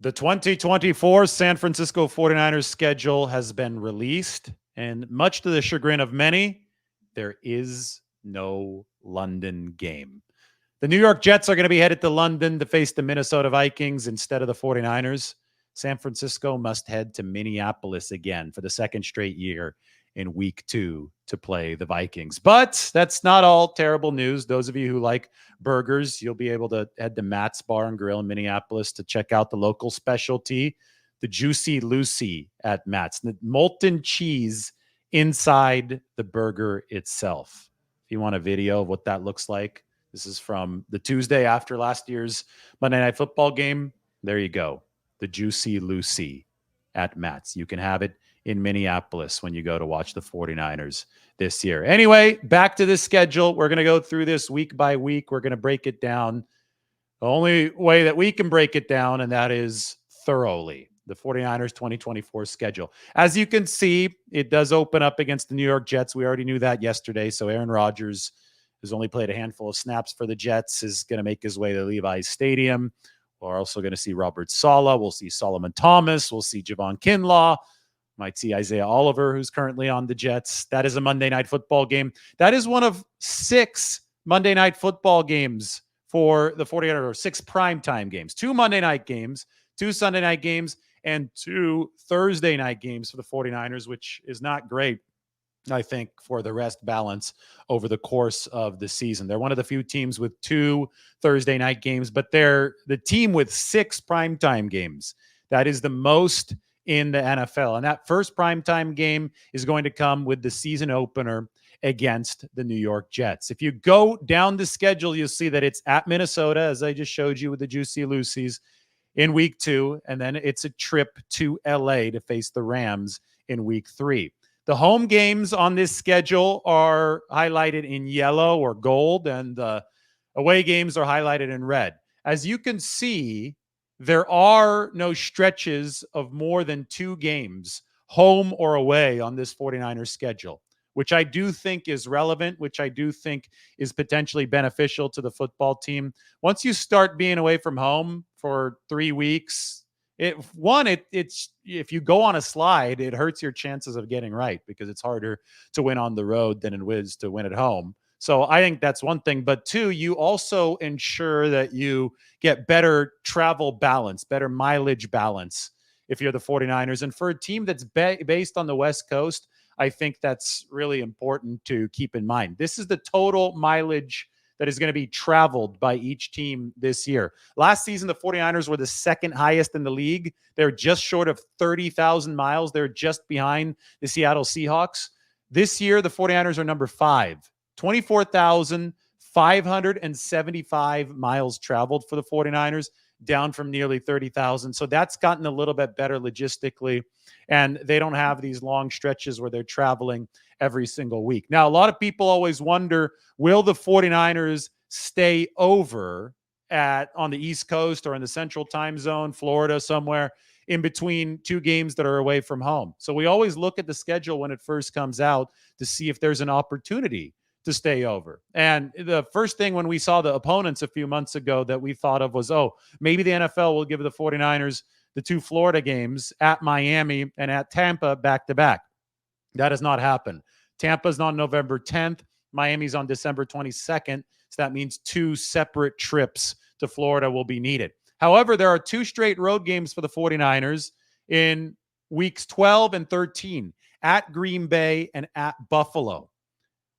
The 2024 San Francisco 49ers schedule has been released, and much to the chagrin of many, there is no London game. The New York Jets are going to be headed to London to face the Minnesota Vikings instead of the 49ers. San Francisco must head to Minneapolis again for the second straight year in week 2 to play the Vikings. But that's not all terrible news. Those of you who like burgers, you'll be able to head to Matt's Bar and Grill in Minneapolis to check out the local specialty, the Juicy Lucy at Matt's. The molten cheese inside the burger itself. If you want a video of what that looks like, this is from the Tuesday after last year's Monday Night Football game. There you go. The Juicy Lucy at Matt's. You can have it in Minneapolis when you go to watch the 49ers this year. Anyway, back to the schedule. We're going to go through this week by week. We're going to break it down the only way that we can break it down, and that is thoroughly. The 49ers 2024 schedule. As you can see, it does open up against the New York Jets. We already knew that yesterday. So Aaron Rodgers, who's only played a handful of snaps for the Jets, is going to make his way to Levi's Stadium. We're also going to see Robert Saleh. We'll see Solomon Thomas. We'll see Javon Kinlaw. Might see Isaiah Oliver, who's currently on the Jets. That is a Monday Night Football game. That is one of 6 Monday Night Football games for the 49ers, or 6 primetime games. 2 Monday night games, 2 Sunday night games, and 2 Thursday night games for the 49ers, which is not great, I think, for the rest balance over the course of the season. They're one of the few teams with 2 Thursday night games, but they're the team with 6 primetime games. That is the most in the NFL. And that first primetime game is going to come with the season opener against the New York Jets. If you go down the schedule, you'll see that it's at Minnesota, as I just showed you with the Juicy Lucy's, in week 2. And then it's a trip to LA to face the Rams in week 3. The home games on this schedule are highlighted in yellow or gold, and the away games are highlighted in red. As you can see, there are no stretches of more than 2 games, home or away, on this 49ers schedule, which I do think is relevant, which I do think is potentially beneficial to the football team. Once you start being away from home for 3 weeks, it's if you go on a slide, it hurts your chances of getting right, because it's harder to win on the road than it is to win at home. So I think that's one thing. But 2, you also ensure that you get better travel balance, better mileage balance if you're the 49ers. And for a team that's based on the West Coast, I think that's really important to keep in mind. This is the total mileage that is going to be traveled by each team this year. Last season, the 49ers were the second highest in the league. They're just short of 30,000 miles. They're just behind the Seattle Seahawks. This year, the 49ers are number 5, 24,575 miles traveled for the 49ers, down from nearly 30,000. So that's gotten a little bit better logistically. And they don't have these long stretches where they're traveling every single week. Now, a lot of people always wonder, will the 49ers stay over on the East Coast or in the Central Time Zone, Florida, somewhere in between 2 games that are away from home? So we always look at the schedule when it first comes out to see if there's an opportunity to stay over. And the first thing when we saw the opponents a few months ago that we thought of was, maybe the NFL will give the 49ers the 2 Florida games at Miami and at Tampa back-to-back. That has not happened. Tampa's on November 10th. Miami's on December 22nd. So that means 2 separate trips to Florida will be needed. However, there are 2 straight road games for the 49ers in weeks 12 and 13 at Green Bay and at Buffalo.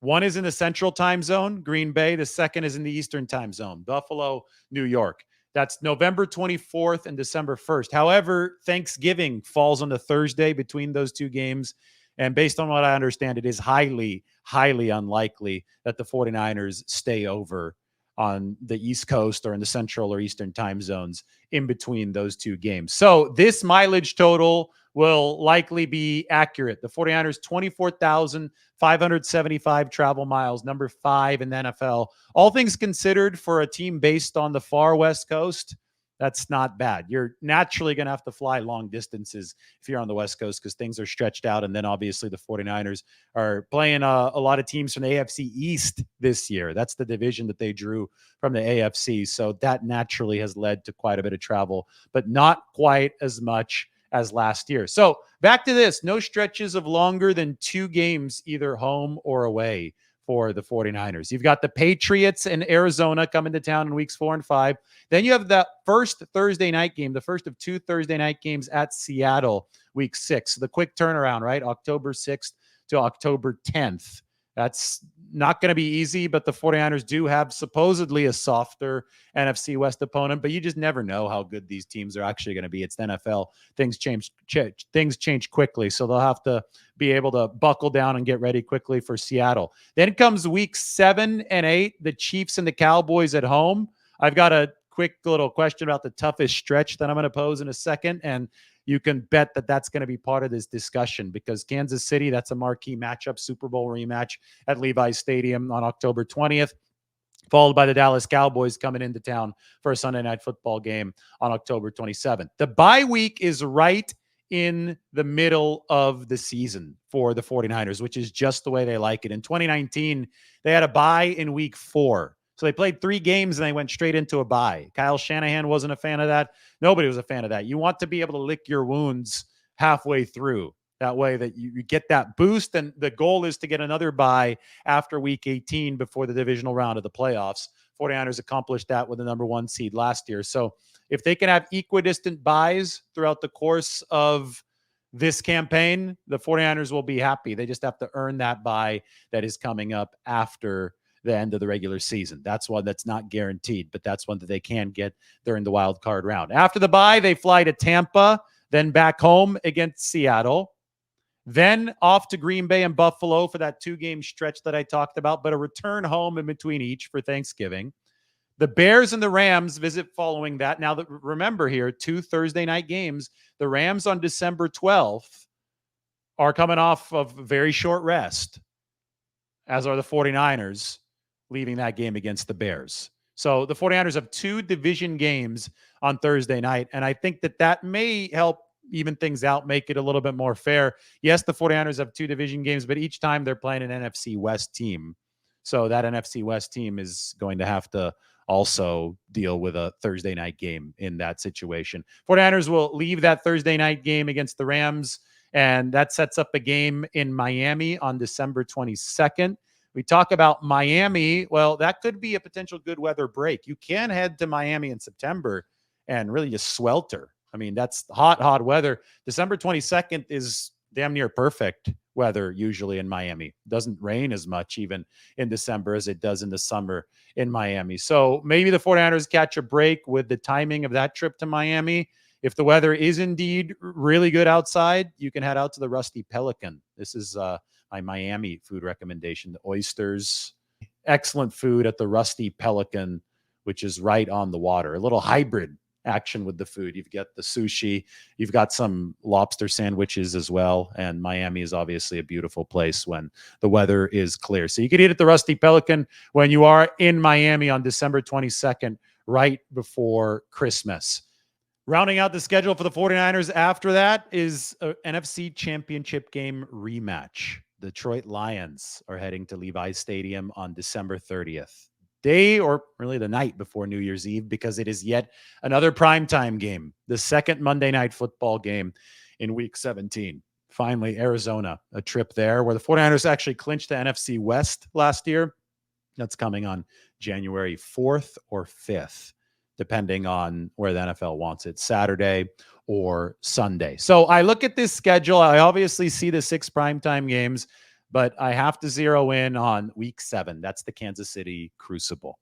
One is in the Central Time Zone, Green Bay. The second is in the Eastern Time Zone, Buffalo, New York. That's November 24th and December 1st. However, Thanksgiving falls on the Thursday between those 2 games. And based on what I understand, it is highly, highly unlikely that the 49ers stay over on the East Coast or in the Central or Eastern time zones in between those 2 games. So this mileage total will likely be accurate. The 49ers, 24,575 travel miles, number 5 in the NFL. All things considered, for a team based on the far West Coast, That's not bad. You're naturally going to have to fly long distances if you're on the West Coast because things are stretched out. And then obviously the 49ers are playing a lot of teams from the AFC East this year. That's the division that they drew from the AFC. So that naturally has led to quite a bit of travel, but not quite as much as last year. So back to this, no stretches of longer than 2 games, either home or away for the 49ers. You've got the Patriots and Arizona coming to town in weeks 4 and 5. Then you have that first Thursday night game, the first of 2 Thursday night games at Seattle, week 6. The quick turnaround, right? October 6th to October 10th. That's not going to be easy, but the 49ers do have supposedly a softer NFC West opponent, but you just never know how good these teams are actually going to be. It's the NFL. Things change quickly, so they'll have to be able to buckle down and get ready quickly for Seattle. Then comes week 7 and 8, the Chiefs and the Cowboys at home. I've got a quick little question about the toughest stretch that I'm going to pose in a second, and you can bet that that's going to be part of this discussion because Kansas City, that's a marquee matchup, Super Bowl rematch at Levi's Stadium on October 20th, followed by the Dallas Cowboys coming into town for a Sunday night football game on October 27th. The bye week is right in the middle of the season for the 49ers, which is just the way they like it. In 2019, they had a bye in week 4. So they played 3 games and they went straight into a bye. Kyle Shanahan wasn't a fan of that. Nobody was a fan of that. You want to be able to lick your wounds halfway through. That way that you get that boost. And the goal is to get another bye after week 18 before the divisional round of the playoffs. 49ers accomplished that with the number 1 seed last year. So if they can have equidistant buys throughout the course of this campaign, the 49ers will be happy. They just have to earn that bye that is coming up after the end of the regular season. That's one that's not guaranteed, but that's one that they can get during the wild card round. After the bye, they fly to Tampa, then back home against Seattle, then off to Green Bay and Buffalo for that 2-game stretch that I talked about, but a return home in between each for Thanksgiving. The Bears and the Rams visit following that. Now, remember here, 2 Thursday night games. The Rams on December 12th are coming off of very short rest, as are the 49ers, leaving that game against the Bears. So the 49ers have 2 division games on Thursday night, and I think that may help even things out, make it a little bit more fair. Yes, the 49ers have 2 division games, but each time they're playing an NFC West team. So that NFC West team is going to have to also deal with a Thursday night game in that situation. 49ers will leave that Thursday night game against the Rams, and that sets up a game in Miami on December 22nd. We talk about Miami. Well, that could be a potential good weather break. You can head to Miami in September and really just swelter. I mean, that's hot weather. December 22nd is damn near perfect weather usually in Miami. It doesn't rain as much even in December as it does in the summer in Miami. So maybe the 49ers catch a break with the timing of that trip to Miami. If the weather is indeed really good outside, you can head out to the Rusty Pelican. This is my Miami food recommendation. The oysters, excellent food at the Rusty Pelican, which is right on the water. A little hybrid action with the food. You've got the sushi, you've got some lobster sandwiches as well. And Miami is obviously a beautiful place when the weather is clear. So you can eat at the Rusty Pelican when you are in Miami on December 22nd, right before Christmas. Rounding out the schedule for the 49ers after that is an NFC Championship game rematch. Detroit Lions are heading to Levi's Stadium on December 30th. Day or really the night before New Year's Eve, because it is yet another primetime game, the second Monday night football game in week 17. Finally, Arizona, a trip there where the 49ers actually clinched the NFC West last year. That's coming on January 4th or 5th, depending on where the NFL wants it, Saturday or Sunday. So I look at this schedule. I obviously see the 6 primetime games, but I have to zero in on week 7. That's the Kansas City Crucible.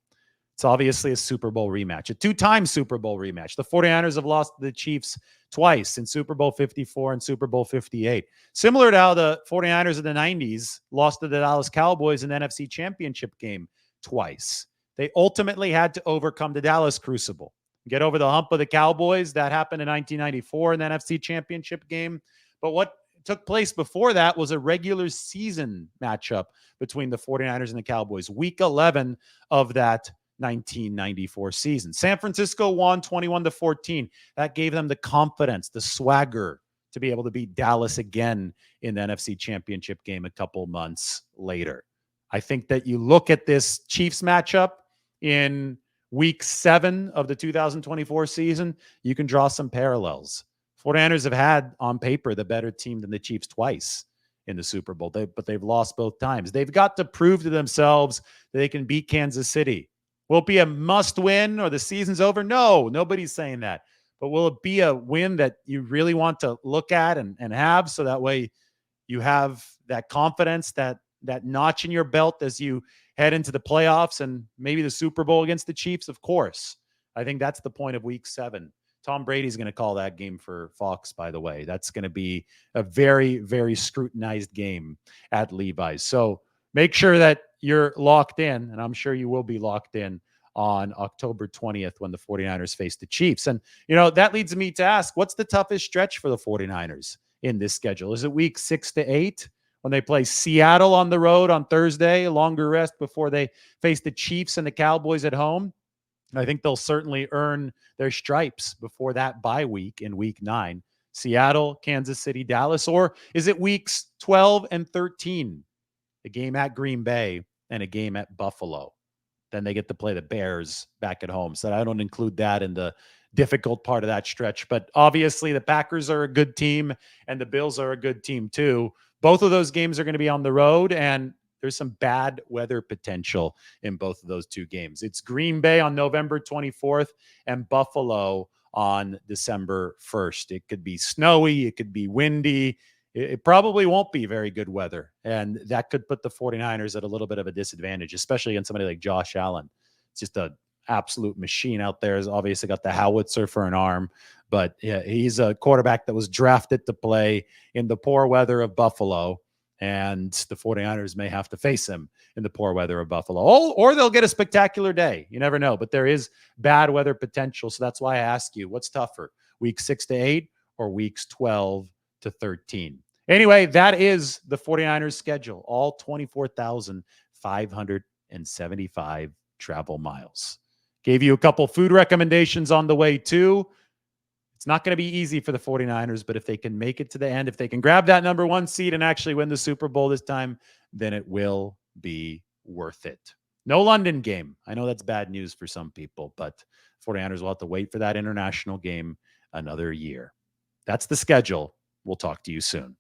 It's obviously a Super Bowl rematch, a 2-time Super Bowl rematch. The 49ers have lost to the Chiefs twice in Super Bowl 54 and Super Bowl 58. Similar to how the 49ers in the 90s lost to the Dallas Cowboys in the NFC Championship game twice. They ultimately had to overcome the Dallas Crucible, get over the hump of the Cowboys. That happened in 1994 in the NFC Championship game. But what took place before that was a regular season matchup between the 49ers and the Cowboys. Week 11 of that 1994 season. San Francisco won 21-14. That gave them the confidence, the swagger to be able to beat Dallas again in the NFC Championship game a couple months later. I think that you look at this Chiefs matchup in week 7 of the 2024 season, you can draw some parallels. 49ers have had, on paper, the better team than the Chiefs twice in the Super Bowl, but they've lost both times. They've got to prove to themselves that they can beat Kansas City. Will it be a must win or the season's over? No, nobody's saying that. But will it be a win that you really want to look at and have, so that way you have that confidence, that notch in your belt as you head into the playoffs and maybe the Super Bowl against the Chiefs? Of course. I think that's the point of week 7. Tom Brady's going to call that game for Fox, by the way. That's going to be a very, very scrutinized game at Levi's. So make sure that you're locked in, and I'm sure you will be locked in on October 20th when the 49ers face the Chiefs. And, that leads me to ask, what's the toughest stretch for the 49ers in this schedule? Is it week 6 to 8 when they play Seattle on the road on Thursday, a longer rest before they face the Chiefs and the Cowboys at home? I think they'll certainly earn their stripes before that bye week in week 9. Seattle, Kansas City, Dallas, or is it weeks 12 and 13? A game at Green Bay and a game at Buffalo. Then they get to play the Bears back at home. So I don't include that in the difficult part of that stretch. But obviously the Packers are a good team and the Bills are a good team too. Both of those games are going to be on the road, and there's some bad weather potential in both of those two games. It's Green Bay on November 24th and Buffalo on December 1st. It could be snowy. It could be windy. It probably won't be very good weather. And that could put the 49ers at a little bit of a disadvantage, especially against somebody like Josh Allen. It's just an absolute machine out there. He's obviously got the howitzer for an arm, but yeah, he's a quarterback that was drafted to play in the poor weather of Buffalo. And the 49ers may have to face him in the poor weather of Buffalo. Or they'll get a spectacular day. You never know. But there is bad weather potential. So that's why I ask you, what's tougher, week 6 to 8 or weeks 12 to 13? Anyway, that is the 49ers schedule, all 24,575 travel miles. Gave you a couple food recommendations on the way too. It's not going to be easy for the 49ers, but if they can make it to the end, if they can grab that number 1 seed and actually win the Super Bowl this time, then it will be worth it. No London game. I know that's bad news for some people, but 49ers will have to wait for that international game another year. That's the schedule. We'll talk to you soon.